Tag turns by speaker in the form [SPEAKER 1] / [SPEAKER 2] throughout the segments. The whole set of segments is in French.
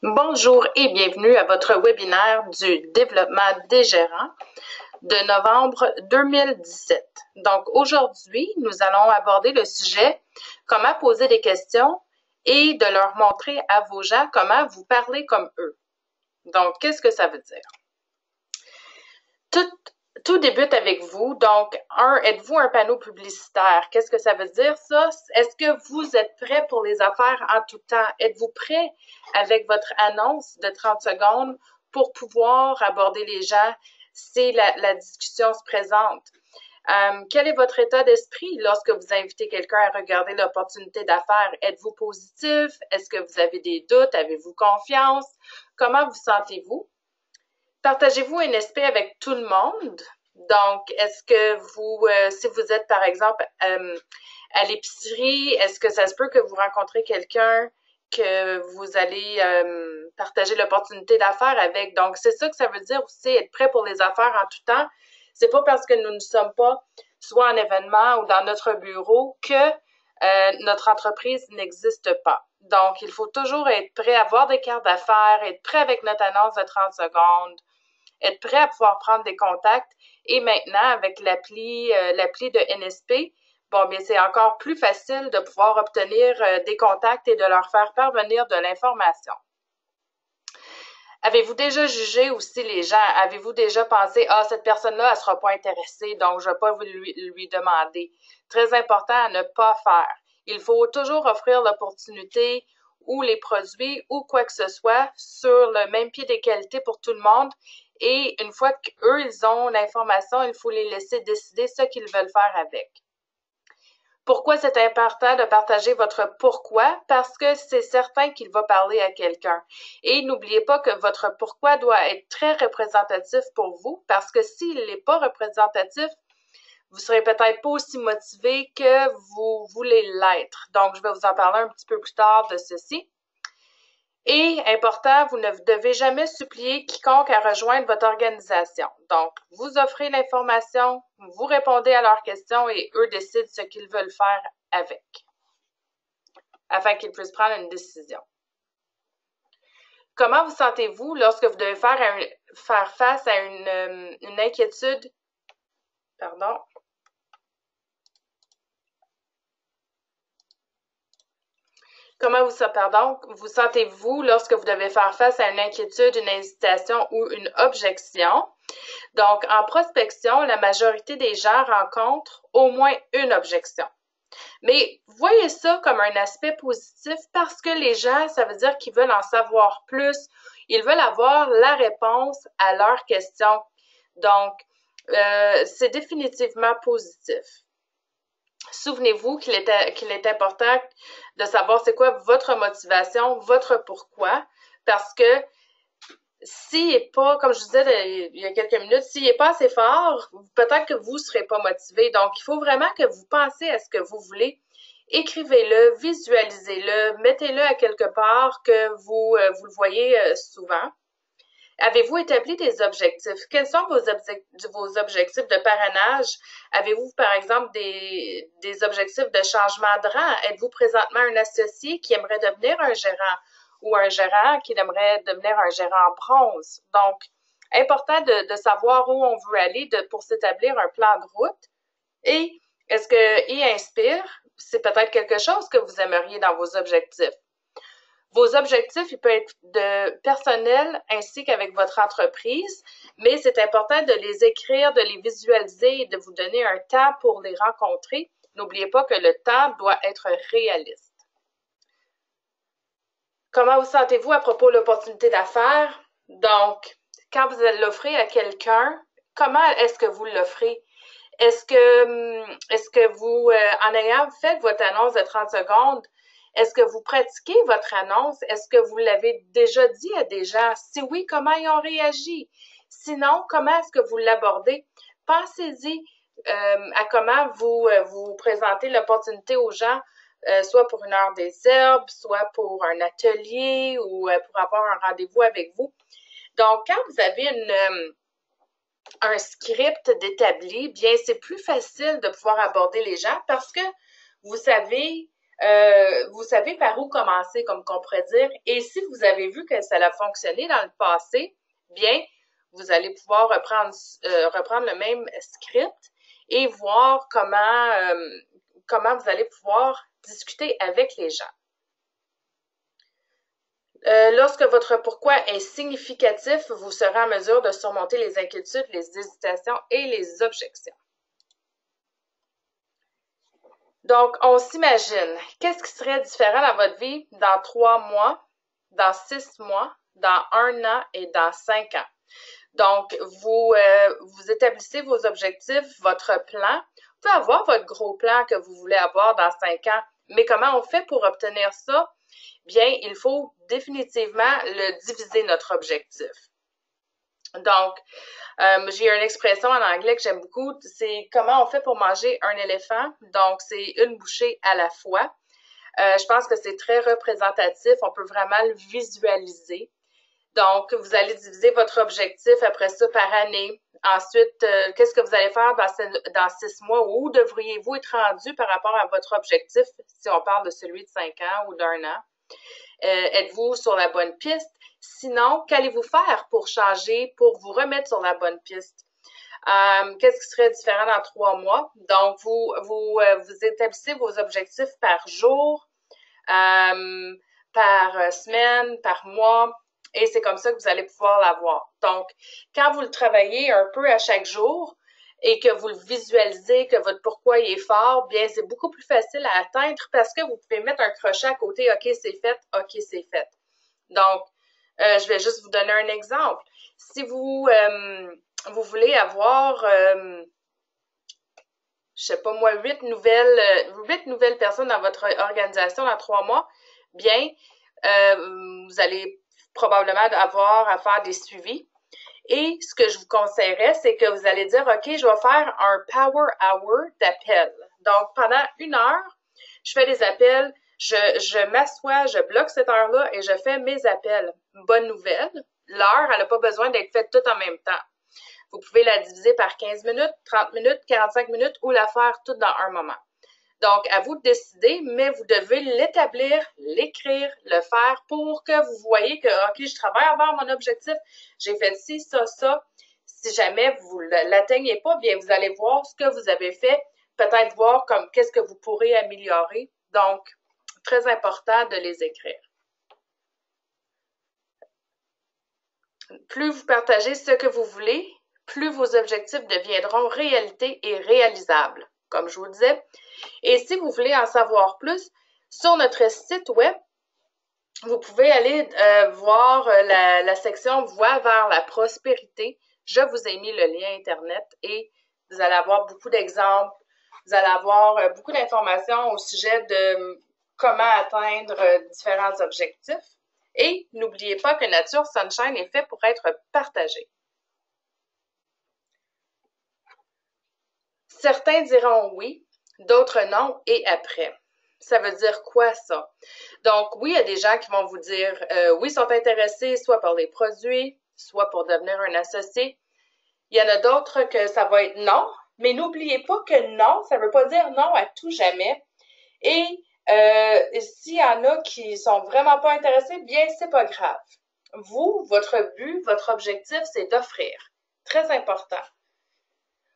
[SPEAKER 1] Bonjour et bienvenue à votre webinaire du développement des gérants de novembre 2017. Donc aujourd'hui, nous allons aborder le sujet comment poser des questions et de leur montrer à vos gens comment vous parlez comme eux. Donc, qu'est-ce que ça veut dire? Tout débute avec vous. Donc, êtes-vous un panneau publicitaire? Qu'est-ce que ça veut dire, ça? Est-ce que vous êtes prêt pour les affaires en tout temps? Êtes-vous prêt avec votre annonce de 30 secondes pour pouvoir aborder les gens si la discussion se présente? Quel est votre état d'esprit lorsque vous invitez quelqu'un à regarder l'opportunité d'affaires? Êtes-vous positif? Est-ce que vous avez des doutes? Avez-vous confiance? Comment vous sentez-vous? Partagez-vous un aspect avec tout le monde? Donc, est-ce que vous, si vous êtes par exemple à l'épicerie, est-ce que ça se peut que vous rencontrez quelqu'un que vous allez partager l'opportunité d'affaires avec? Donc, c'est ça que ça veut dire aussi, être prêt pour les affaires en tout temps. C'est pas parce que nous ne sommes pas soit en événement ou dans notre bureau que notre entreprise n'existe pas. Donc, il faut toujours être prêt à avoir des cartes d'affaires, être prêt avec notre annonce de 30 secondes, être prêt à pouvoir prendre des contacts. Et maintenant, avec l'appli de NSP, bon, bien, c'est encore plus facile de pouvoir obtenir des contacts et de leur faire parvenir de l'information. Avez-vous déjà jugé aussi les gens? Avez-vous déjà pensé, ah, cette personne-là, elle sera pas intéressée, donc je vais pas lui demander. Très important à ne pas faire. Il faut toujours offrir l'opportunité ou les produits ou quoi que ce soit sur le même pied d'égalité pour tout le monde. Et une fois qu'eux, ils ont l'information, il faut les laisser décider ce qu'ils veulent faire avec. Pourquoi c'est important de partager votre pourquoi? Parce que c'est certain qu'il va parler à quelqu'un. Et n'oubliez pas que votre pourquoi doit être très représentatif pour vous, parce que s'il n'est pas représentatif, vous serez peut-être pas aussi motivé que vous voulez l'être. Donc, je vais vous en parler un petit peu plus tard de ceci. Et important, vous ne devez jamais supplier quiconque à rejoindre votre organisation. Donc, vous offrez l'information, vous répondez à leurs questions et eux décident ce qu'ils veulent faire avec, afin qu'ils puissent prendre une décision. Comment vous sentez-vous lorsque vous devez faire face à une inquiétude? Pardon. Comment vous sentez-vous lorsque vous devez faire face à une inquiétude, une hésitation ou une objection? Donc, en prospection, la majorité des gens rencontrent au moins une objection. Mais voyez ça comme un aspect positif parce que les gens, ça veut dire qu'ils veulent en savoir plus. Ils veulent avoir la réponse à leurs questions. Donc, c'est définitivement positif. Souvenez-vous qu'il est important de savoir c'est quoi votre motivation, votre pourquoi, parce que s'il n'est pas, comme je disais il y a quelques minutes, s'il n'est pas assez fort, peut-être que vous ne serez pas motivé. Donc, il faut vraiment que vous pensez à ce que vous voulez. Écrivez-le, visualisez-le, mettez-le à quelque part que vous le voyez souvent. Avez-vous établi des objectifs? Quels sont vos objectifs de parrainage? Avez-vous, par exemple, des objectifs de changement de rang? Êtes-vous présentement un associé qui aimerait devenir un gérant ou un gérant qui aimerait devenir un gérant bronze? Donc, important de savoir où on veut aller pour s'établir un plan de route. Et est-ce que Inspire, c'est peut-être quelque chose que vous aimeriez dans vos objectifs? Vos objectifs, ils peuvent être de personnel ainsi qu'avec votre entreprise, mais c'est important de les écrire, de les visualiser et de vous donner un temps pour les rencontrer. N'oubliez pas que le temps doit être réaliste. Comment vous sentez-vous à propos de l'opportunité d'affaires? Donc, quand vous l'offrez à quelqu'un, comment est-ce que vous l'offrez? Est-ce que vous, en ayant fait votre annonce de 30 secondes, est-ce que vous pratiquez votre annonce? Est-ce que vous l'avez déjà dit à des gens? Si oui, comment ils ont réagi? Sinon, comment est-ce que vous l'abordez? Pensez-y à comment vous présentez l'opportunité aux gens, soit pour une heure des herbes, soit pour un atelier ou pour avoir un rendez-vous avec vous. Donc, quand vous avez un script d'établi, bien, c'est plus facile de pouvoir aborder les gens parce que vous savez Vous savez par où commencer, comme qu'on pourrait dire. Et si vous avez vu que ça a fonctionné dans le passé, bien, vous allez pouvoir reprendre le même script et voir comment vous allez pouvoir discuter avec les gens. Lorsque votre pourquoi est significatif, vous serez en mesure de surmonter les inquiétudes, les hésitations et les objections. Donc, on s'imagine, qu'est-ce qui serait différent dans votre vie dans 3 mois, dans 6 mois, dans 1 an et dans 5 ans? Donc, vous établissez vos objectifs, votre plan. Vous pouvez avoir votre gros plan que vous voulez avoir dans 5 ans, mais comment on fait pour obtenir ça? Bien, il faut définitivement le diviser, notre objectif. Donc, j'ai une expression en anglais que j'aime beaucoup, c'est comment on fait pour manger un éléphant. Donc, c'est une bouchée à la fois. Je pense que c'est très représentatif, on peut vraiment le visualiser. Donc, vous allez diviser votre objectif après ça par année. Ensuite, qu'est-ce que vous allez faire dans 6 mois? Où devriez-vous être rendu par rapport à votre objectif, si on parle de celui de 5 ans ou d'1 an? Êtes-vous sur la bonne piste? Sinon, qu'allez-vous faire pour changer, pour vous remettre sur la bonne piste? Qu'est-ce qui serait différent dans 3 mois? Donc, vous établissez vos objectifs par jour, par semaine, par mois, et c'est comme ça que vous allez pouvoir l'avoir. Donc, quand vous le travaillez un peu à chaque jour et que vous le visualisez, que votre pourquoi il est fort, bien, c'est beaucoup plus facile à atteindre parce que vous pouvez mettre un crochet à côté. OK, c'est fait. OK, c'est fait. Donc, je vais juste vous donner un exemple. Si vous voulez avoir, je sais pas moi, 8 nouvelles personnes dans votre organisation dans 3 mois, bien, vous allez probablement avoir à faire des suivis. Et ce que je vous conseillerais, c'est que vous allez dire, OK, je vais faire un power hour d'appel. Donc, pendant 1 heure, je fais des appels, je m'assois, je bloque cette heure-là et je fais mes appels. Bonne nouvelle, l'heure, elle n'a pas besoin d'être faite toute en même temps. Vous pouvez la diviser par 15 minutes, 30 minutes, 45 minutes ou la faire toute dans un moment. Donc, à vous de décider, mais vous devez l'établir, l'écrire, le faire pour que vous voyez que, OK, je travaille vers mon objectif, j'ai fait ci, ça, ça. Si jamais vous ne l'atteignez pas, bien, vous allez voir ce que vous avez fait, peut-être voir comme qu'est-ce que vous pourrez améliorer. Donc, très important de les écrire. Plus vous partagez ce que vous voulez, plus vos objectifs deviendront réalité et réalisables, comme je vous disais. Et si vous voulez en savoir plus, sur notre site web, vous pouvez aller voir la section Voie vers la prospérité. Je vous ai mis le lien Internet et vous allez avoir beaucoup d'exemples, vous allez avoir beaucoup d'informations au sujet de comment atteindre différents objectifs. Et n'oubliez pas que Nature Sunshine est fait pour être partagé. Certains diront oui, d'autres non, et après. Ça veut dire quoi ça? Donc, oui, il y a des gens qui vont vous dire oui, ils sont intéressés soit par les produits, soit pour devenir un associé. Il y en a d'autres que ça va être non, mais n'oubliez pas que non, ça ne veut pas dire non à tout jamais. Et s'il y en a qui sont vraiment pas intéressés, bien, c'est pas grave. Vous, votre but, votre objectif, c'est d'offrir. Très important.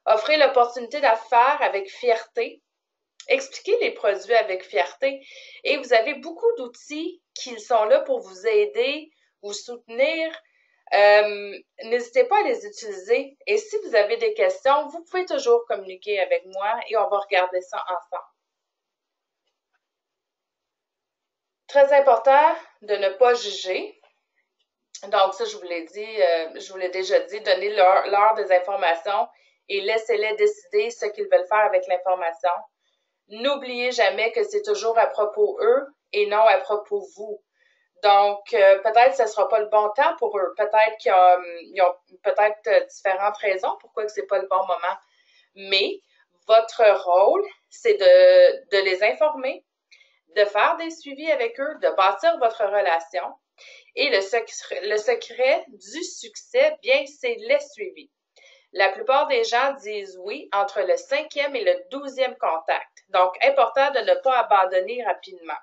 [SPEAKER 1] Offrez l'opportunité d'affaires avec fierté. Expliquez les produits avec fierté. Et vous avez beaucoup d'outils qui sont là pour vous aider, vous soutenir. N'hésitez pas à les utiliser. Et si vous avez des questions, vous pouvez toujours communiquer avec moi et on va regarder ça ensemble. Très important de ne pas juger. Donc, ça, je vous l'ai dit, je vous l'ai déjà dit, donnez-leur des informations et laissez-les décider ce qu'ils veulent faire avec l'information. N'oubliez jamais que c'est toujours à propos eux et non à propos vous. Donc, peut-être que ce ne sera pas le bon temps pour eux. Peut-être qu'ils ont peut-être différentes raisons pourquoi ce n'est pas le bon moment. Mais votre rôle, c'est de les informer, de faire des suivis avec eux, de bâtir votre relation. Et le secret du succès, bien, c'est les suivis. La plupart des gens disent oui entre le 5e et le 12e contact. Donc, important de ne pas abandonner rapidement.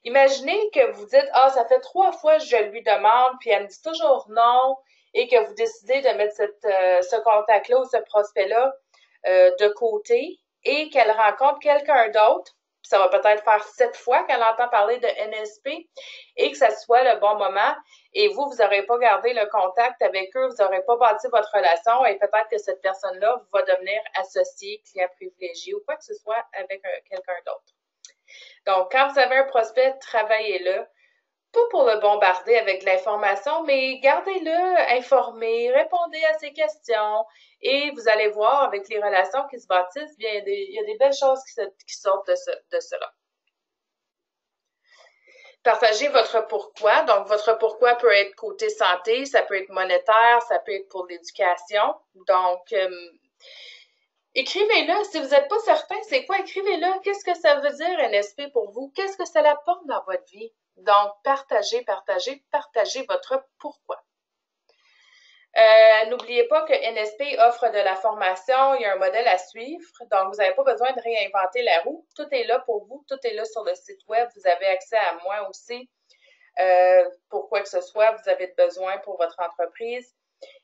[SPEAKER 1] Imaginez que vous dites « Ah, ça fait 3 fois que je lui demande, puis elle me dit toujours non », et que vous décidez de mettre ce contact-là ou ce prospect-là de côté et qu'elle rencontre quelqu'un d'autre, ça va peut-être faire 7 fois qu'elle entend parler de NSP et que ça soit le bon moment et vous n'aurez pas gardé le contact avec eux, vous n'aurez pas bâti votre relation et peut-être que cette personne-là va devenir associée, client privilégié ou quoi que ce soit avec quelqu'un d'autre. Donc, quand vous avez un prospect, travaillez-le. Pas pour le bombarder avec de l'information, mais gardez-le informé, répondez à ses questions et vous allez voir avec les relations qui se bâtissent, bien, il y a des belles choses qui sortent de cela. Partagez votre pourquoi. Donc, votre pourquoi peut être côté santé, ça peut être monétaire, ça peut être pour l'éducation. Donc, écrivez-le. Si vous n'êtes pas certain, c'est quoi? Écrivez-le. Qu'est-ce que ça veut dire NSP pour vous? Qu'est-ce que ça apporte dans votre vie? Donc, partagez votre pourquoi. N'oubliez pas que NSP offre de la formation, il y a un modèle à suivre, donc vous n'avez pas besoin de réinventer la roue. Tout est là pour vous, tout est là sur le site web, vous avez accès à moi aussi. Pour quoi que ce soit, vous avez besoin pour votre entreprise.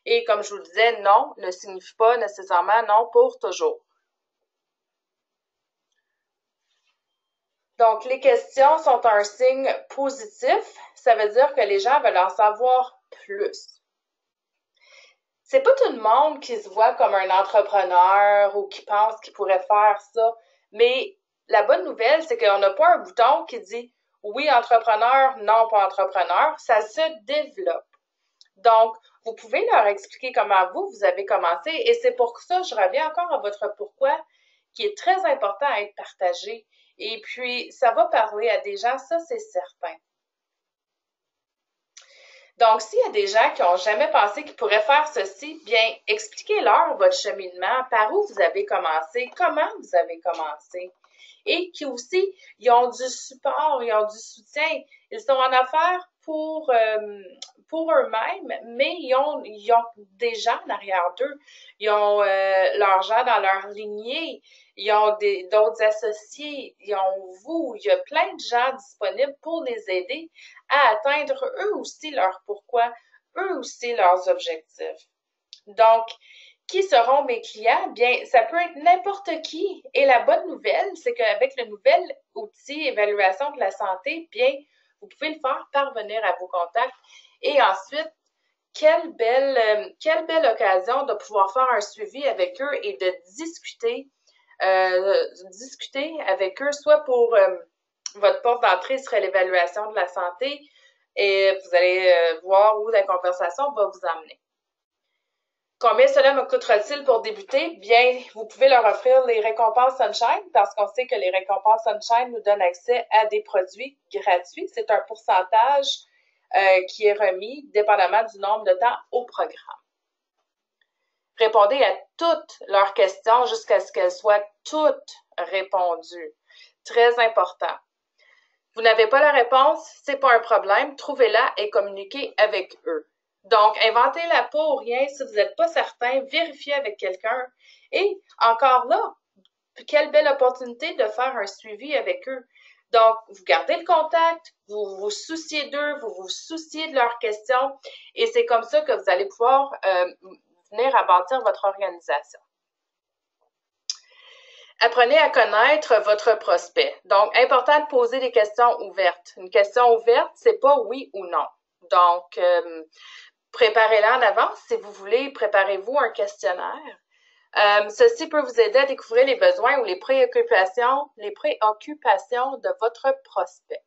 [SPEAKER 1] Et comme je vous le disais, non ne signifie pas nécessairement non pour toujours. Donc, les questions sont un signe positif. Ça veut dire que les gens veulent en savoir plus. C'est pas tout le monde qui se voit comme un entrepreneur ou qui pense qu'il pourrait faire ça. Mais la bonne nouvelle, c'est qu'on n'a pas un bouton qui dit oui, entrepreneur, non, pas entrepreneur. Ça se développe. Donc, vous pouvez leur expliquer comment vous avez commencé et c'est pour ça, je reviens encore à votre pourquoi, qui est très important à être partagé. Et puis, ça va parler à des gens, ça c'est certain. Donc, s'il y a des gens qui n'ont jamais pensé qu'ils pourraient faire ceci, bien, expliquez-leur votre cheminement, par où vous avez commencé, comment vous avez commencé. Et qui aussi, ils ont du support, ils ont du soutien. Ils sont en affaires pour eux-mêmes, mais ils ont des gens en arrière d'eux. Ils ont leurs gens dans leur lignée. Ils ont d'autres associés. Ils ont vous. Il y a plein de gens disponibles pour les aider à atteindre eux aussi leur pourquoi, eux aussi leurs objectifs. Donc, qui seront mes clients? Bien, ça peut être n'importe qui. Et la bonne nouvelle, c'est qu'avec le nouvel outil évaluation de la santé, bien, vous pouvez le faire parvenir à vos contacts. Et ensuite, quelle belle occasion de pouvoir faire un suivi avec eux et de discuter avec eux, soit pour votre porte d'entrée serait l'évaluation de la santé et vous allez voir où la conversation va vous emmener. Combien cela me coûtera-t-il pour débuter? Bien, vous pouvez leur offrir les récompenses Sunshine parce qu'on sait que les récompenses Sunshine nous donnent accès à des produits gratuits. C'est un pourcentage qui est remis dépendamment du nombre de temps au programme. Répondez à toutes leurs questions jusqu'à ce qu'elles soient toutes répondues. Très important. Vous n'avez pas la réponse, c'est pas un problème. Trouvez-la et communiquez avec eux. Donc, inventez-la pas ou rien si vous n'êtes pas certain, vérifiez avec quelqu'un. Et encore là, quelle belle opportunité de faire un suivi avec eux. Donc, vous gardez le contact, vous vous souciez d'eux, vous vous souciez de leurs questions et c'est comme ça que vous allez pouvoir venir à bâtir votre organisation. Apprenez à connaître votre prospect. Donc, important de poser des questions ouvertes. Une question ouverte, c'est pas oui ou non. Donc, préparez-la en avance. Si vous voulez, préparez-vous un questionnaire. Ceci peut vous aider à découvrir les besoins ou les préoccupations de votre prospect.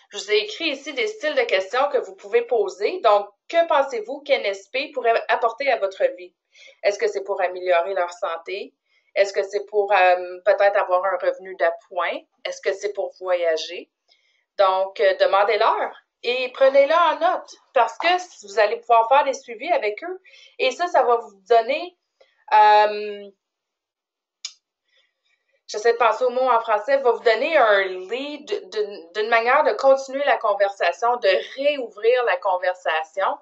[SPEAKER 1] Je vous ai écrit ici des styles de questions que vous pouvez poser. Donc, que pensez-vous qu'NSP pourrait apporter à votre vie? Est-ce que c'est pour améliorer leur santé? Est-ce que c'est pour peut-être avoir un revenu d'appoint? Est-ce que c'est pour voyager? Donc, demandez-leur et prenez-le en note parce que vous allez pouvoir faire des suivis avec eux. Et ça va vous donner... j'essaie de penser au mot en français, va vous donner un lead d'une manière de continuer la conversation, de réouvrir la conversation.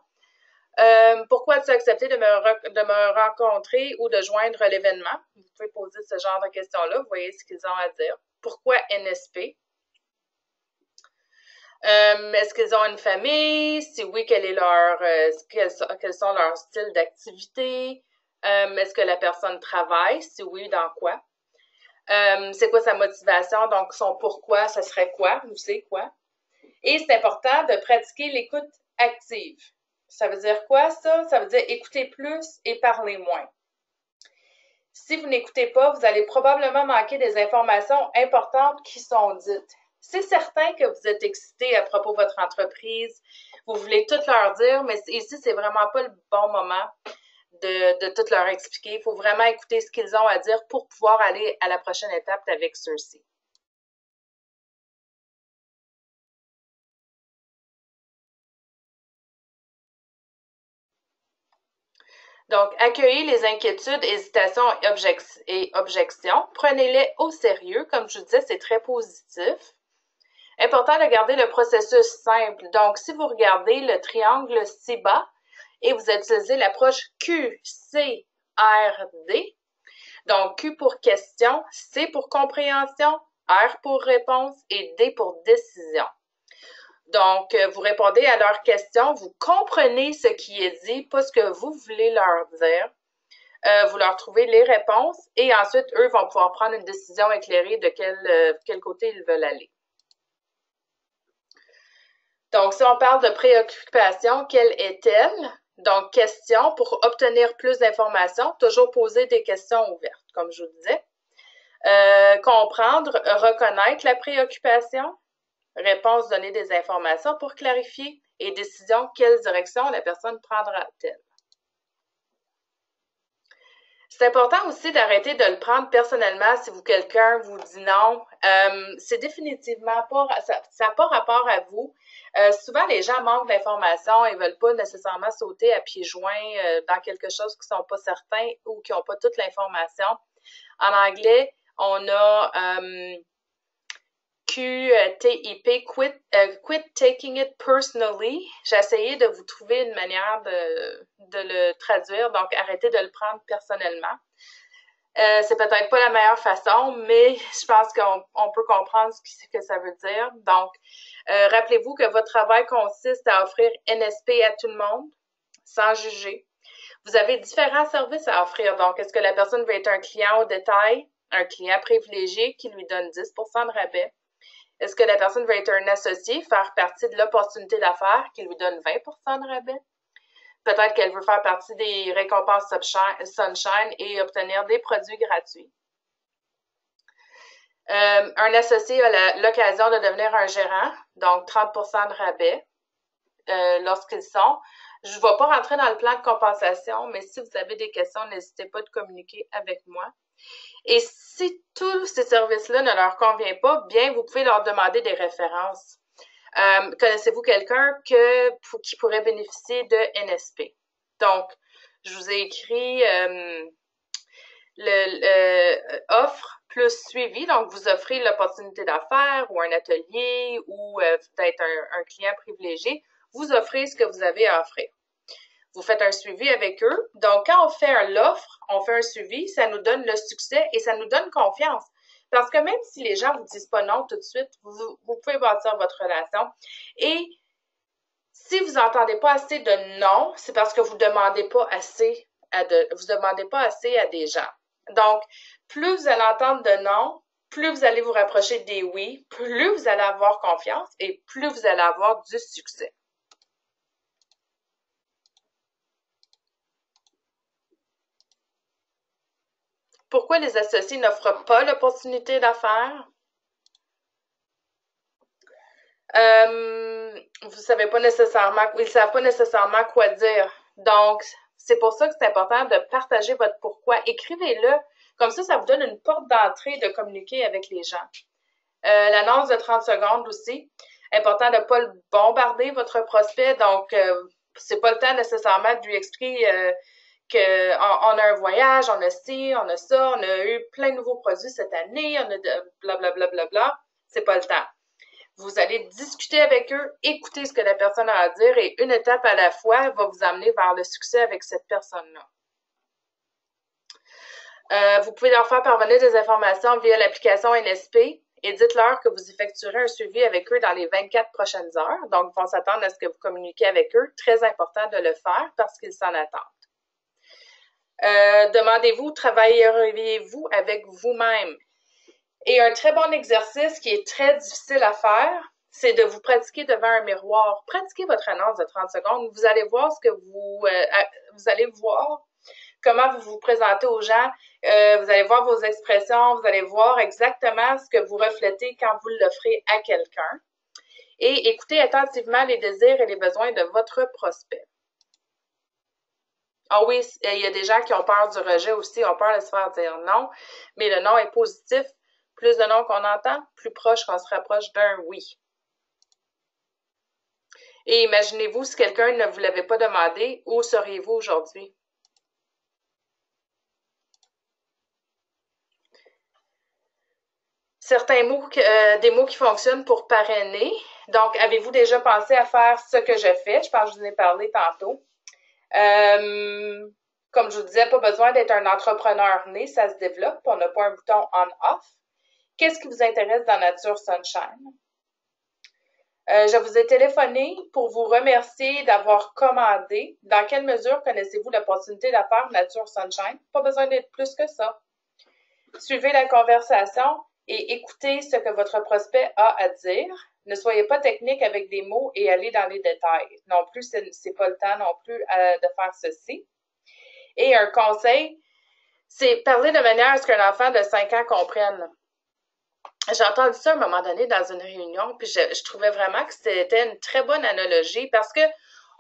[SPEAKER 1] Pourquoi as-tu accepté de me rencontrer ou de joindre l'événement? Vous pouvez poser ce genre de questions-là. Vous voyez ce qu'ils ont à dire. Pourquoi NSP? Est-ce qu'ils ont une famille? Si oui, quels sont leurs styles d'activité? Est-ce que la personne travaille? Si oui, dans quoi? C'est quoi sa motivation? Donc, son pourquoi, ce serait quoi ou c'est quoi? Et c'est important de pratiquer l'écoute active. Ça veut dire quoi, ça? Ça veut dire écouter plus et parler moins. Si vous n'écoutez pas, vous allez probablement manquer des informations importantes qui sont dites. C'est certain que vous êtes excité à propos de votre entreprise, vous voulez tout leur dire, mais ici, c'est vraiment pas le bon moment de tout leur expliquer. Il faut vraiment écouter ce qu'ils ont à dire pour pouvoir aller à la prochaine étape avec ceux-ci. Donc, accueillez les inquiétudes, hésitations et objections. Prenez-les au sérieux. Comme je vous disais, c'est très positif. Important de garder le processus simple. Donc, si vous regardez le triangle ci-bas et vous utilisez l'approche QCRD, donc Q pour question, C pour compréhension, R pour réponse et D pour décision. Donc, vous répondez à leurs questions, vous comprenez ce qui est dit, pas ce que vous voulez leur dire. Vous leur trouvez les réponses et ensuite, eux vont pouvoir prendre une décision éclairée de quel côté ils veulent aller. Donc, si on parle de préoccupation, quelle est-elle? Donc, question pour obtenir plus d'informations, toujours poser des questions ouvertes, comme je vous disais. Comprendre, reconnaître la préoccupation. Réponse, donner des informations pour clarifier. Et décision, quelle direction la personne prendra-t-elle? C'est important aussi d'arrêter de le prendre personnellement si quelqu'un vous dit non. C'est définitivement pas, ça n'a pas rapport à vous. Souvent, les gens manquent d'informations et veulent pas nécessairement sauter à pieds joints dans quelque chose qui sont pas certains ou qui n'ont pas toute l'information. En anglais, on a QTIP, quit taking it personally. J'ai essayé de vous trouver une manière de le traduire, donc arrêtez de le prendre personnellement. C'est peut-être pas la meilleure façon, mais je pense qu'on peut comprendre ce que ça veut dire. Donc, rappelez-vous que votre travail consiste à offrir NSP à tout le monde, sans juger. Vous avez différents services à offrir. Donc, est-ce que la personne veut être un client au détail, un client privilégié qui lui donne 10% de rabais? Est-ce que la personne veut être un associé, faire partie de l'opportunité d'affaires qui lui donne 20% de rabais? Peut-être qu'elle veut faire partie des récompenses Sunshine et obtenir des produits gratuits. Un associé a l'occasion de devenir un gérant, donc 30% de rabais lorsqu'ils sont. Je ne vais pas rentrer dans le plan de compensation, mais si vous avez des questions, n'hésitez pas de communiquer avec moi. Et si tous ces services-là ne leur conviennent pas, bien, vous pouvez leur demander des références. Connaissez-vous quelqu'un qui pourrait bénéficier de NSP? Donc, je vous ai écrit offre plus suivi. Donc, vous offrez l'opportunité d'affaires ou un atelier ou peut-être un client privilégié. Vous offrez ce que vous avez à offrir. Vous faites un suivi avec eux. Donc, quand on fait l'offre, on fait un suivi, ça nous donne le succès et ça nous donne confiance. Parce que même si les gens vous disent pas non tout de suite, vous pouvez bâtir votre relation. Et si vous n'entendez pas assez de non, c'est parce que vous demandez pas assez à des gens. Donc, plus vous allez entendre de non, plus vous allez vous rapprocher des oui, plus vous allez avoir confiance et plus vous allez avoir du succès. Pourquoi les associés n'offrent pas l'opportunité d'affaires? Ils ne savent pas nécessairement quoi dire. Donc, c'est pour ça que c'est important de partager votre pourquoi. Écrivez-le. Comme ça vous donne une porte d'entrée de communiquer avec les gens. L'annonce de 30 secondes aussi. Important de ne pas le bombarder, votre prospect. Donc, c'est pas le temps nécessairement de lui expliquer qu'on a un voyage, on a ci, on a ça, on a eu plein de nouveaux produits cette année, on a de blablabla. C'est pas le temps. Vous allez discuter avec eux, écouter ce que la personne a à dire et une étape à la fois va vous amener vers le succès avec cette personne-là. Vous pouvez leur faire parvenir des informations via l'application NSP et dites-leur que vous effectuerez un suivi avec eux dans les 24 prochaines heures. Donc, ils vont s'attendre à ce que vous communiquiez avec eux. Très important de le faire parce qu'ils s'en attendent. Demandez-vous, travailleriez-vous avec vous-même? Et un très bon exercice qui est très difficile à faire, c'est de vous pratiquer devant un miroir. Pratiquez votre annonce de 30 secondes. Vous allez voir ce que vous allez voir comment vous vous présentez aux gens. Vous allez voir vos expressions. Vous allez voir exactement ce que vous reflétez quand vous l'offrez à quelqu'un. Et écoutez attentivement les désirs et les besoins de votre prospect. Ah oui, il y a des gens qui ont peur du rejet aussi, ont peur de se faire dire non, mais le non est positif. Plus de non qu'on entend, plus proche qu'on se rapproche d'un oui. Et imaginez-vous si quelqu'un ne vous l'avait pas demandé, où seriez-vous aujourd'hui? Certains mots, des mots qui fonctionnent pour parrainer. Donc, avez-vous déjà pensé à faire ce que je fais? Je pense que je vous en ai parlé tantôt. Comme je vous disais, pas besoin d'être un entrepreneur né, ça se développe. On n'a pas un bouton on-off. Qu'est-ce qui vous intéresse dans Nature Sunshine? Je vous ai téléphoné pour vous remercier d'avoir commandé. Dans quelle mesure connaissez-vous l'opportunité d'affaires Nature Sunshine? Pas besoin d'être plus que ça. Suivez la conversation et écoutez ce que votre prospect a à dire. Ne soyez pas technique avec des mots et allez dans les détails. Non plus, c'est pas le temps non plus de faire ceci. Et un conseil, c'est parler de manière à ce qu'un enfant de 5 ans comprenne. J'ai entendu ça à un moment donné dans une réunion, puis je trouvais vraiment que c'était une très bonne analogie parce que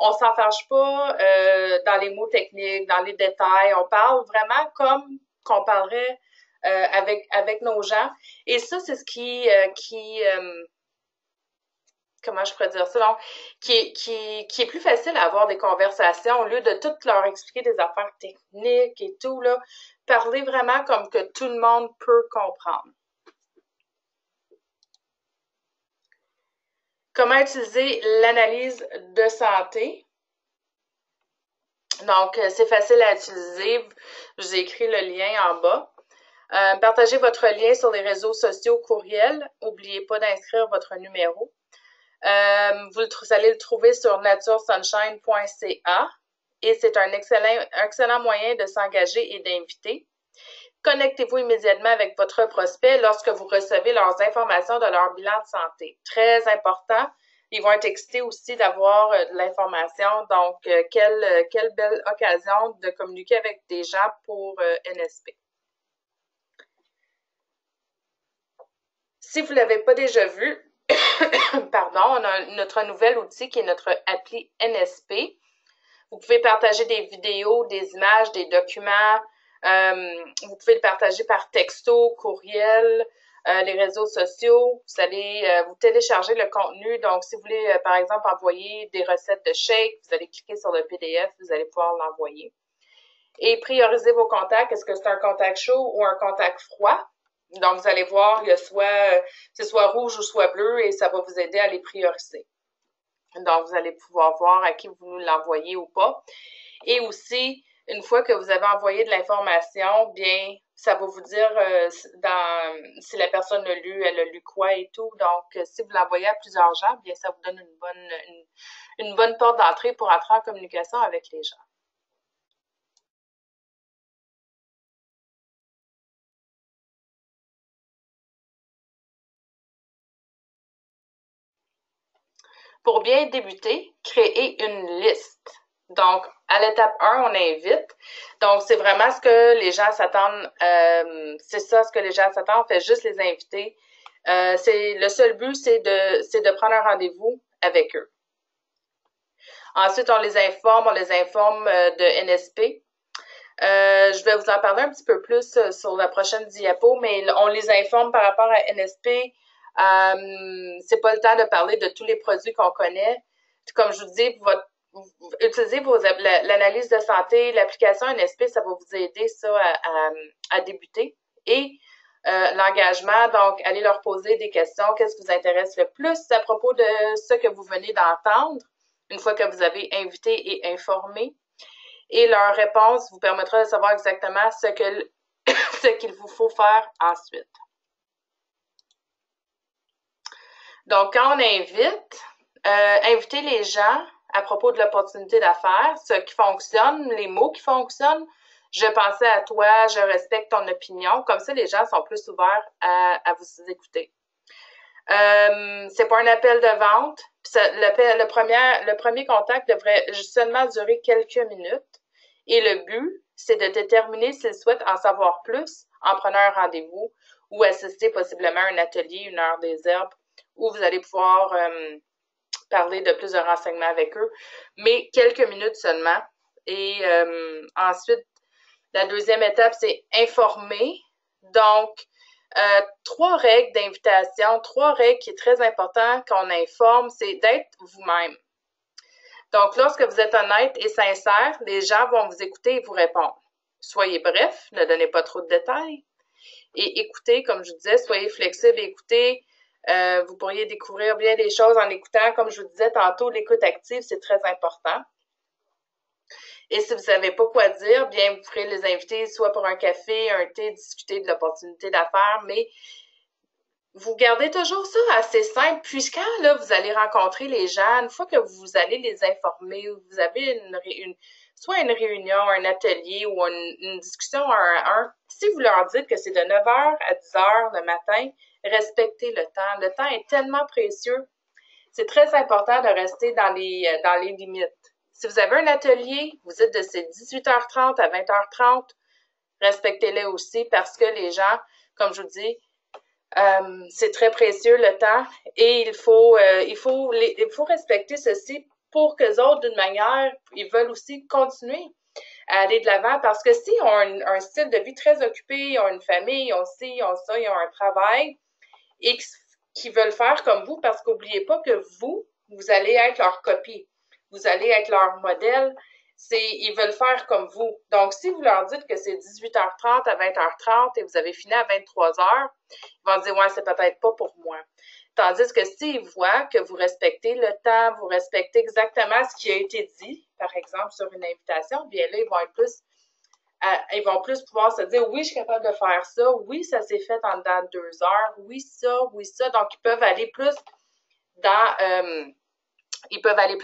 [SPEAKER 1] on s'en fâche pas dans les mots techniques, dans les détails. On parle vraiment comme qu'on parlerait avec nos gens. Et ça, c'est ce qui comment je pourrais dire ça, donc, qui est plus facile à avoir des conversations au lieu de tout leur expliquer des affaires techniques et tout, là. Parler vraiment comme que tout le monde peut comprendre. Comment utiliser l'analyse de santé? Donc, c'est facile à utiliser. Je vous ai écrit le lien en bas. Partagez votre lien sur les réseaux sociaux, courriel. N'oubliez pas d'inscrire votre numéro. Vous allez le trouver sur naturesunshine.ca et c'est un excellent moyen de s'engager et d'inviter. Connectez-vous immédiatement avec votre prospect lorsque vous recevez leurs informations de leur bilan de santé. Très important. Ils vont être excités aussi d'avoir de l'information. Donc, quelle belle occasion de communiquer avec des gens pour NSP. Si vous ne l'avez pas déjà vu, pardon, on a notre nouvel outil qui est notre appli NSP. Vous pouvez partager des vidéos, des images, des documents. Vous pouvez le partager par texto, courriel, les réseaux sociaux. Vous allez vous télécharger le contenu. Donc, si vous voulez, par exemple, envoyer des recettes de shake, vous allez cliquer sur le PDF, vous allez pouvoir l'envoyer. Et prioriser vos contacts. Est-ce que c'est un contact chaud ou un contact froid? Donc, vous allez voir, il y a c'est soit rouge ou soit bleu et ça va vous aider à les prioriser. Donc, vous allez pouvoir voir à qui vous l'envoyez ou pas. Et aussi, une fois que vous avez envoyé de l'information, bien, ça va vous dire si la personne l'a lu, elle a lu quoi et tout. Donc, si vous l'envoyez à plusieurs gens, bien, ça vous donne une bonne porte d'entrée pour entrer en communication avec les gens. Pour bien débuter, créez une liste. Donc, à l'étape 1, on invite. Donc, c'est vraiment ce que les gens s'attendent. C'est ça, ce que les gens s'attendent. On fait juste les inviter. Le seul but, c'est de prendre un rendez-vous avec eux. Ensuite, on les informe de NSP. Je vais vous en parler un petit peu plus sur la prochaine diapo, mais on les informe par rapport à NSP. C'est pas le temps de parler de tous les produits qu'on connaît. Comme je vous dis, utilisez l'analyse de santé, l'application NSP, ça va vous aider ça à débuter. Et l'engagement. Donc, allez leur poser des questions. Qu'est-ce qui vous intéresse le plus à propos de ce que vous venez d'entendre, une fois que vous avez invité et informé. Et leur réponse vous permettra de savoir exactement ce qu'il vous faut faire ensuite. Donc, quand on invite, inviter les gens à propos de l'opportunité d'affaires, ce qui fonctionne, les mots qui fonctionnent. Je pensais à toi, je respecte ton opinion. Comme ça, les gens sont plus ouverts à vous écouter. C'est pas un appel de vente. Le premier contact devrait seulement durer quelques minutes. Et le but, c'est de déterminer s'ils souhaitent en savoir plus en prenant un rendez-vous ou assister possiblement à un atelier, une heure des herbes, où vous allez pouvoir parler de plus de renseignements avec eux, mais quelques minutes seulement. Et ensuite, la deuxième étape, c'est informer. Donc, 3 règles d'invitation, 3 règles qui est très important qu'on informe, c'est d'être vous-même. Donc, lorsque vous êtes honnête et sincère, les gens vont vous écouter et vous répondre. Soyez bref, ne donnez pas trop de détails. Et écoutez, comme je vous disais, soyez flexible et écoutez. Vous pourriez découvrir bien des choses en écoutant. Comme je vous disais tantôt, l'écoute active, c'est très important. Et si vous ne savez pas quoi dire, bien, vous pourrez les inviter soit pour un café, un thé, discuter de l'opportunité d'affaires, mais vous gardez toujours ça assez simple, puisqu'à là, vous allez rencontrer les gens, une fois que vous allez les informer, vous avez soit une réunion, un atelier ou une discussion 1 à 1, si vous leur dites que c'est de 9h à 10h le matin, respectez le temps. Le temps est tellement précieux. C'est très important de rester dans les limites. Si vous avez un atelier, vous dites de ces 18h30 à 20h30, respectez-les aussi parce que les gens, comme je vous dis, c'est très précieux le temps et il faut respecter ceci pour que les autres, d'une manière, ils veulent aussi continuer à aller de l'avant parce que s'ils ont un style de vie très occupé, ils ont une famille, ils ont ci, ils ont ça, ils ont un travail et qui veulent faire comme vous parce qu'oubliez pas que vous allez être leur copie, vous allez être leur modèle. Ils veulent faire comme vous. Donc, si vous leur dites que c'est 18h30 à 20h30 et vous avez fini à 23h, ils vont dire, ouais, c'est peut-être pas pour moi. Tandis que s'ils voient que vous respectez le temps, vous respectez exactement ce qui a été dit, par exemple, sur une invitation, bien là, ils vont plus pouvoir se dire, oui, je suis capable de faire ça, oui, ça s'est fait en dedans de 2 heures, oui, ça. Donc, ils peuvent aller plus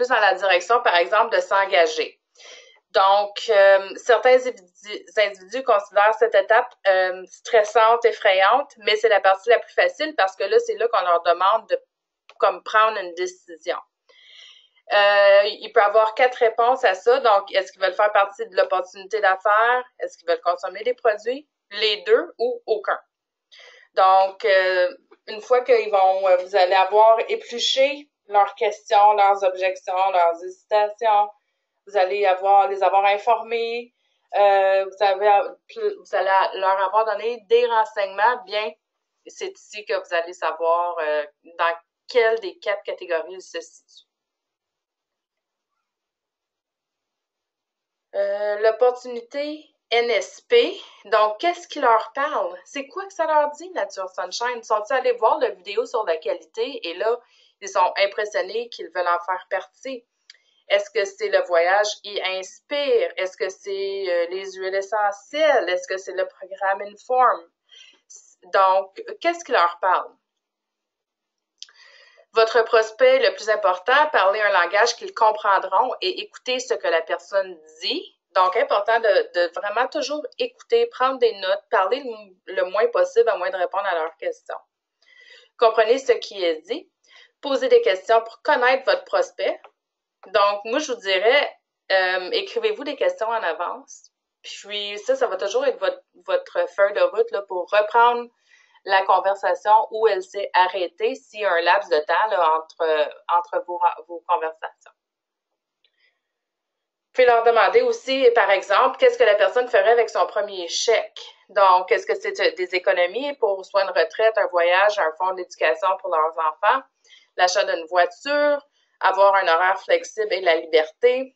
[SPEAKER 1] dans la direction, par exemple, de s'engager. Donc, certains individus considèrent cette étape stressante, effrayante, mais c'est la partie la plus facile parce que là, c'est là qu'on leur demande de prendre une décision. Il peut y avoir 4 réponses à ça. Donc, est-ce qu'ils veulent faire partie de l'opportunité d'affaires? Est-ce qu'ils veulent consommer des produits? Les 2 ou aucun. Donc, une fois que vous allez avoir épluché leurs questions, leurs objections, leurs hésitations, vous allez les avoir informés, vous allez leur avoir donné des renseignements, bien, c'est ici que vous allez savoir dans quelle des 4 catégories ils se situent. L'opportunité NSP, donc qu'est-ce qui leur parle? C'est quoi que ça leur dit, Nature Sunshine? Sont-ils allés voir la vidéo sur la qualité et là, ils sont impressionnés qu'ils veulent en faire partie? Est-ce que c'est le voyage qui inspire? Est-ce que c'est les huiles essentielles? Est-ce que c'est le programme Inform? Donc, qu'est-ce qui leur parle? Votre prospect, le plus important, parlez un langage qu'ils comprendront et écoutez ce que la personne dit. Donc, important de vraiment toujours écouter, prendre des notes, parler le moins possible à moins de répondre à leurs questions. Comprenez ce qui est dit. Posez des questions pour connaître votre prospect. Donc, moi, je vous dirais, écrivez-vous des questions en avance. Puis ça va toujours être votre feuille de route là, pour reprendre la conversation où elle s'est arrêtée s'il y a un laps de temps là, entre vos conversations. Puis leur demander aussi, par exemple, qu'est-ce que la personne ferait avec son premier chèque. Donc, est-ce que c'est des économies pour soit une retraite, un voyage, un fonds d'éducation pour leurs enfants, l'achat d'une voiture, avoir un horaire flexible et la liberté,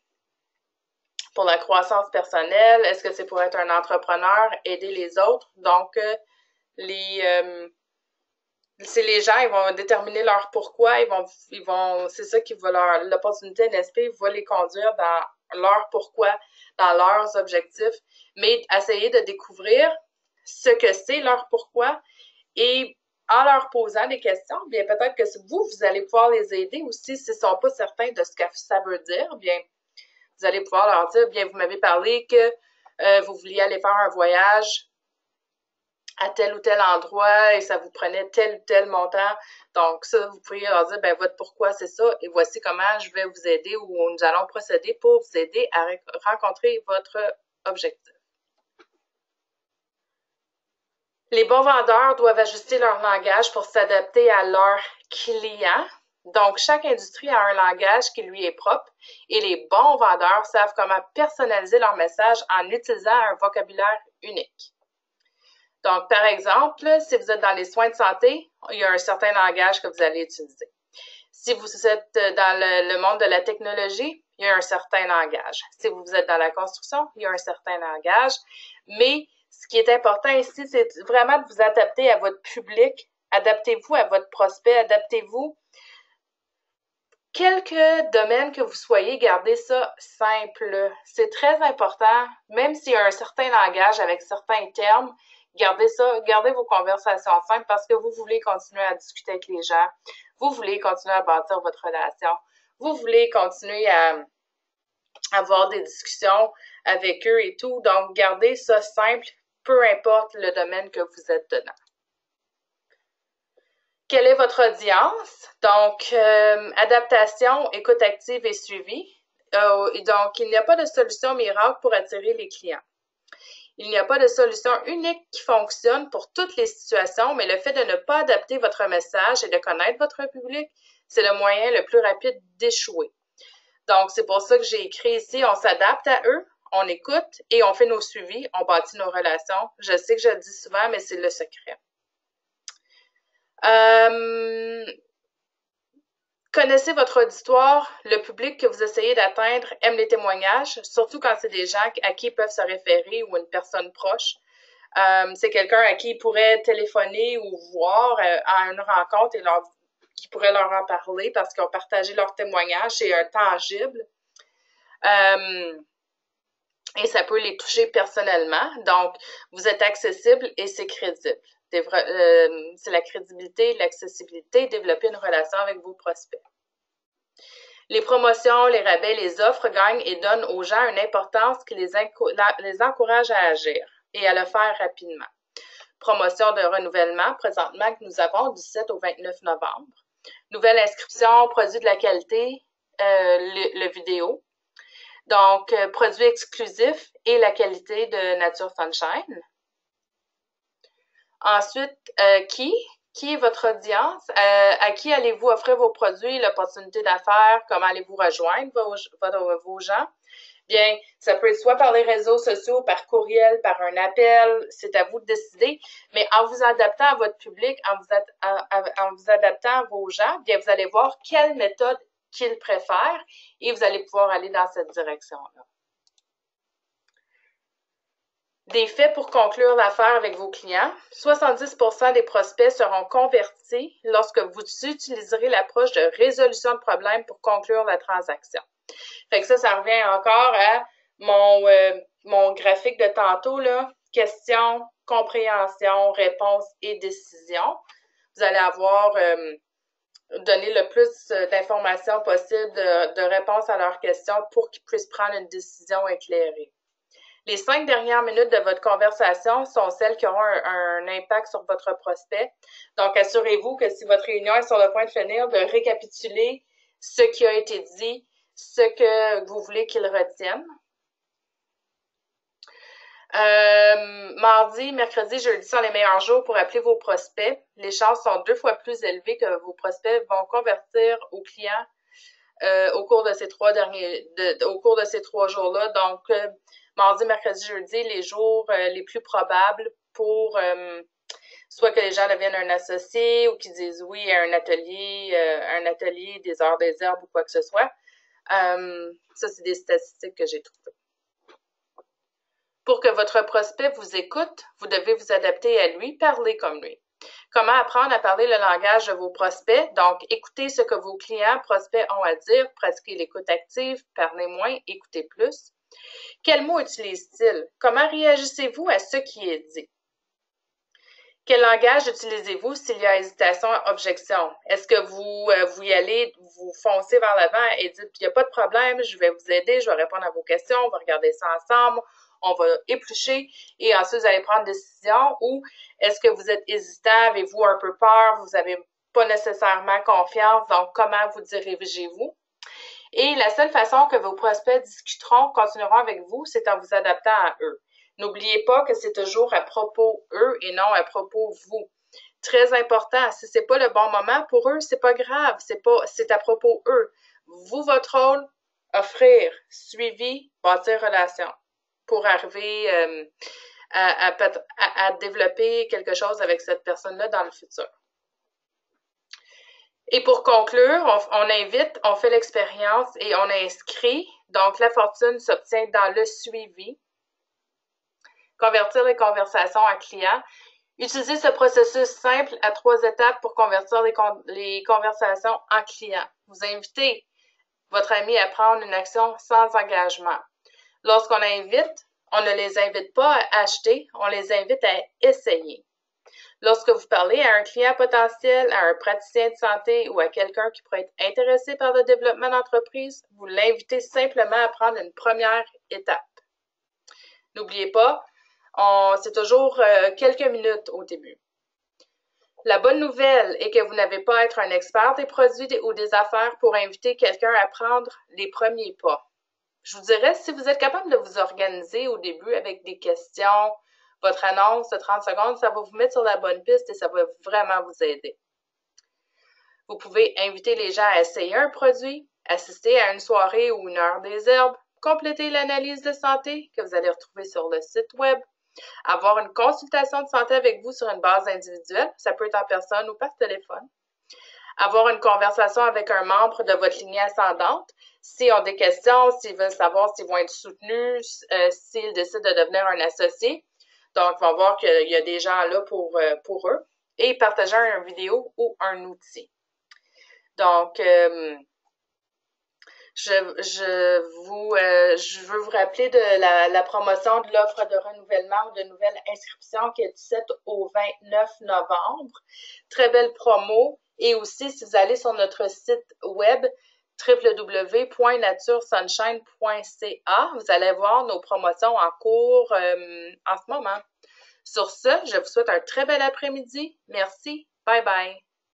[SPEAKER 1] pour la croissance personnelle, est-ce que c'est pour être un entrepreneur, aider les autres? Donc, C'est les gens, ils vont déterminer leur pourquoi, c'est ça qui va l'opportunité NSP va les conduire dans leur pourquoi, dans leurs objectifs, mais essayer de découvrir ce que c'est leur pourquoi et en leur posant des questions, bien peut-être que vous allez pouvoir les aider aussi s'ils ne sont pas certains de ce que ça veut dire, bien vous allez pouvoir leur dire, bien vous m'avez parlé que vous vouliez aller faire un voyage à tel ou tel endroit et ça vous prenait tel ou tel montant. Donc ça, vous pouvez leur dire, ben votre pourquoi c'est ça et voici comment je vais vous aider ou nous allons procéder pour vous aider à rencontrer votre objectif. Les bons vendeurs doivent ajuster leur langage pour s'adapter à leurs clients. Donc, chaque industrie a un langage qui lui est propre et les bons vendeurs savent comment personnaliser leur message en utilisant un vocabulaire unique. Donc, par exemple, si vous êtes dans les soins de santé, il y a un certain langage que vous allez utiliser. Si vous êtes dans le monde de la technologie, il y a un certain langage. Si vous êtes dans la construction, il y a un certain langage. Mais ce qui est important ici, c'est vraiment de vous adapter à votre public, adaptez-vous à votre prospect, adaptez-vous. Quelque domaine que vous soyez, gardez ça simple. C'est très important, même s'il y a un certain langage avec certains termes, gardez ça, gardez vos conversations simples parce que vous voulez continuer à discuter avec les gens, vous voulez continuer à bâtir votre relation, vous voulez continuer à avoir des discussions avec eux et tout. Donc, gardez ça simple, peu importe le domaine que vous êtes dedans. Quelle est votre audience? Donc, adaptation, écoute active et suivi. Donc, il n'y a pas de solution miracle pour attirer les clients. Il n'y a pas de solution unique qui fonctionne pour toutes les situations, mais le fait de ne pas adapter votre message et de connaître votre public, c'est le moyen le plus rapide d'échouer. Donc, c'est pour ça que j'ai écrit ici, on s'adapte à eux, on écoute et on fait nos suivis, on bâtit nos relations. Je sais que je le dis souvent, mais c'est le secret. Connaissez votre auditoire, le public que vous essayez d'atteindre aime les témoignages, surtout quand c'est des gens à qui ils peuvent se référer ou une personne proche. C'est quelqu'un à qui ils pourraient téléphoner ou voir à une rencontre et qui pourrait leur en parler parce qu'ils ont partagé leur témoignage, c'est un tangible. Et ça peut les toucher personnellement. Donc, vous êtes accessible et c'est crédible. C'est la crédibilité, l'accessibilité, développer une relation avec vos prospects. Les promotions, les rabais, les offres gagnent et donnent aux gens une importance qui les encourage à agir et à le faire rapidement. Promotion de renouvellement, présentement, que nous avons du 7 au 29 novembre. Nouvelle inscription, produit de la qualité, le vidéo. Donc, produits exclusifs et la qualité de Nature Sunshine. Ensuite, qui est votre audience? À qui allez-vous offrir vos produits, l'opportunité d'affaires? Comment allez-vous rejoindre vos gens? Bien, ça peut être soit par les réseaux sociaux, par courriel, par un appel, c'est à vous de décider. Mais en vous adaptant à votre public, en vous adaptant à vos gens, bien, vous allez voir quelle méthode qu'ils préfèrent et vous allez pouvoir aller dans cette direction-là. Des faits pour conclure l'affaire avec vos clients. 70% des prospects seront convertis lorsque vous utiliserez l'approche de résolution de problèmes pour conclure la transaction. Fait que ça revient encore à mon graphique de tantôt, là. Question, compréhension, réponse et décision. Vous allez avoir donné le plus d'informations possible, de réponses à leurs questions pour qu'ils puissent prendre une décision éclairée. Les 5 dernières minutes de votre conversation sont celles qui auront un impact sur votre prospect. Donc, assurez-vous que si votre réunion est sur le point de finir, de récapituler ce qui a été dit, ce que vous voulez qu'ils retiennent. Mardi, mercredi, jeudi sont les meilleurs jours pour appeler vos prospects. Les chances sont 2 fois plus élevées que vos prospects vont convertir aux clients au cours de ces 3 jours-là. Donc, mardi, mercredi, jeudi, les jours les plus probables pour soit que les gens deviennent un associé ou qu'ils disent oui à un atelier des heures des herbes ou quoi que ce soit. Ça, c'est des statistiques que j'ai trouvées. Pour que votre prospect vous écoute, vous devez vous adapter à lui, parler comme lui. Comment apprendre à parler le langage de vos prospects? Donc, écoutez ce que vos clients, prospects ont à dire, pratiquez l'écoute active, parlez moins, écoutez plus. Quels mots utilisent-ils? Comment réagissez-vous à ce qui est dit? Quel langage utilisez-vous s'il y a hésitation, objection? Est-ce que vous y allez, vous foncez vers l'avant et dites « il n'y a pas de problème, je vais vous aider, je vais répondre à vos questions, on va regarder ça ensemble, on va éplucher et ensuite vous allez prendre une décision » ou est-ce que vous êtes hésitant, avez-vous un peu peur, vous n'avez pas nécessairement confiance, donc comment vous dirigez-vous? Et la seule façon que vos prospects discuteront, continueront avec vous, c'est en vous adaptant à eux. N'oubliez pas que c'est toujours à propos eux et non à propos vous. Très important, si c'est pas le bon moment pour eux, c'est pas grave, c'est à propos eux. Vous, votre rôle, offrir, suivi, bâtir relation pour arriver à développer quelque chose avec cette personne-là dans le futur. Et pour conclure, on fait l'expérience et on inscrit. Donc, la fortune s'obtient dans le suivi. Convertir les conversations en clients. Utilisez ce processus simple à 3 étapes pour convertir les conversations en clients. Vous invitez votre ami à prendre une action sans engagement. Lorsqu'on invite, on ne les invite pas à acheter, on les invite à essayer. Lorsque vous parlez à un client potentiel, à un praticien de santé ou à quelqu'un qui pourrait être intéressé par le développement d'entreprise, vous l'invitez simplement à prendre une première étape. N'oubliez pas, c'est toujours quelques minutes au début. La bonne nouvelle est que vous n'avez pas à être un expert des produits ou des affaires pour inviter quelqu'un à prendre les premiers pas. Je vous dirais, si vous êtes capable de vous organiser au début avec des questions, votre annonce de 30 secondes, ça va vous mettre sur la bonne piste et ça va vraiment vous aider. Vous pouvez inviter les gens à essayer un produit, assister à une soirée ou une heure des herbes, compléter l'analyse de santé que vous allez retrouver sur le site web, avoir une consultation de santé avec vous sur une base individuelle, ça peut être en personne ou par téléphone, avoir une conversation avec un membre de votre lignée ascendante, s'ils ont des questions, s'ils veulent savoir s'ils vont être soutenus, s'ils décident de devenir un associé. Donc, ils vont voir qu'il y a des gens là pour eux et partager une vidéo ou un outil. Donc, je veux vous rappeler de la promotion de l'offre de renouvellement ou de nouvelle inscription qui est du 7 au 29 novembre. Très belle promo. Et aussi, si vous allez sur notre site web www.naturesunshine.ca, vous allez voir nos promotions en cours en ce moment. Sur ce, je vous souhaite un très bel après-midi. Merci. Bye bye.